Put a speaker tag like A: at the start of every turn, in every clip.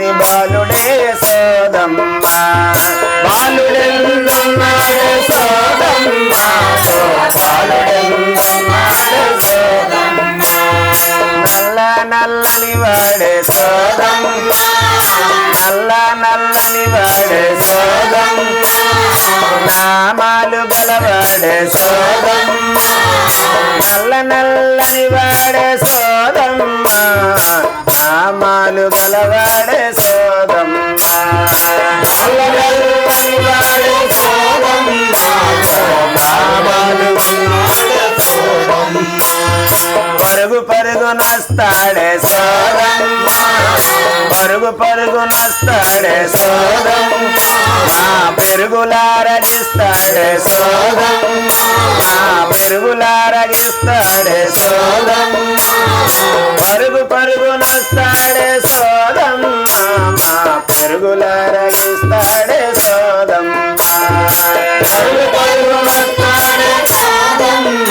A: లేని బాలుడే సోదమ్మ బాలుడెందున్నాడే సోదమ్మ బాలుడెందున్నాడే సోదమ్మ నల్ల నల్లని వాడే సోదమ్మ నల్ల నల్లని వాడే సోదమ్మ నామాలు గలవాడే సోదమ్మ నల్ల నల్లని వాడే సోదమ్మ నామాలు గలవాడే సోదమ్మ నల్ల నల్లని వాడే సోదమ్మ నామాలు గలవాడే సోదమ్మ పరుగు పరుగునొస్తాడే సోదమ్మ పరుగు పరుగునొస్తాడే సోదమ్మ నా పెరుగులారగిస్తాడే సోదమ్మ నా పెరుగులారగిస్తాడే సోదమ్మ పరుగు పరుగునొస్తాడే సోదమ్మ మా పెరుగులారగిస్తాడే సోదమ్మ పరుగు పరుగునొస్తాడే సోదమ్మ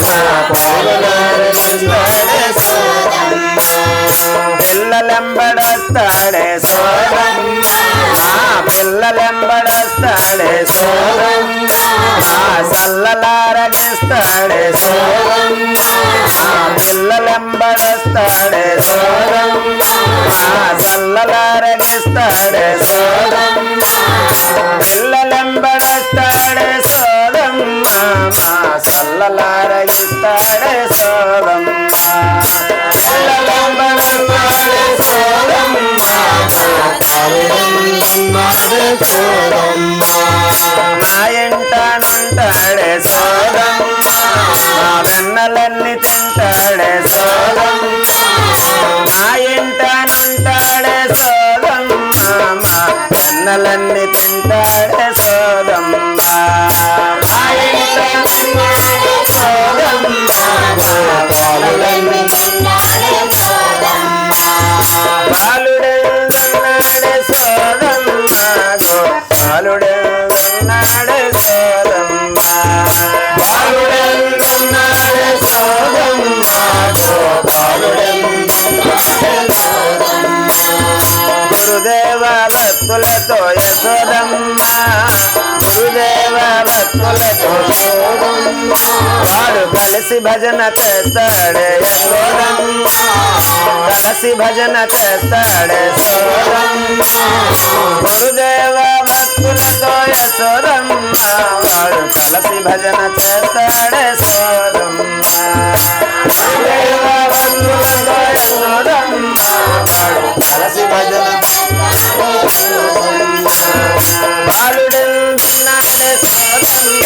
A: మా పెరుగులారగిస్తాడే సోదమ్మ పిల్లలెంబడొస్తాడే సోదమ్మ నా పిల్లలెంబడొస్తాడే సోదమ్మ నా సల్లలారగిస్తాడే సోదమ్మ నా పిల్లలెంబడొస్తాడే సోదమ్మ నా సల్లలారగిస్తాడే సోదమ్మ పిల్లలెంబడొస్తాడే సోదమ్మ మా సల్లలారగిస్తాడే సోదమ్మ పిల్లలెంబడొస్తాడే సోదమ్మ నా ఎంటనుంటాడే సోదమ్మ నా వెన్నలన్నీ తింటాడే సోదమ్మ నా ఎంటనుంటాడే సోదమ్మ మా వెన్నలన్నీ తింటాడే సోదమ్మ నా ఎంటనుంటాడే సోదమ్మ వెన్నలన్నీ తింటాడే సోదమ్మ బాలుడెందున్నాడే సోదమ్మ బాలుడెందున్నాడే సోదమ్మ బాలుడెందున్నాడే సోదమ్మ బాలుడెందున్నాడే సోదమ్మ గురుదేవ భక్తులతో యశోదమ్మ గురుదేవ భక్తులతో యశోదమ్మ వాడు కలిసి భజన చేస్తాడే యశోదమ్మ కలిసి భజన చేస్తాడే సోదమ్మ గురుదేవ భక్తులతో యశోదమ్మ వాడు కలిసి భజన చేస్తాడే సోదమ్మ గురుదేవ భక్తులతో యశోదమ్మ వాడు కలిసి భజన బాలుడెందున్నాడే సోదమ్మ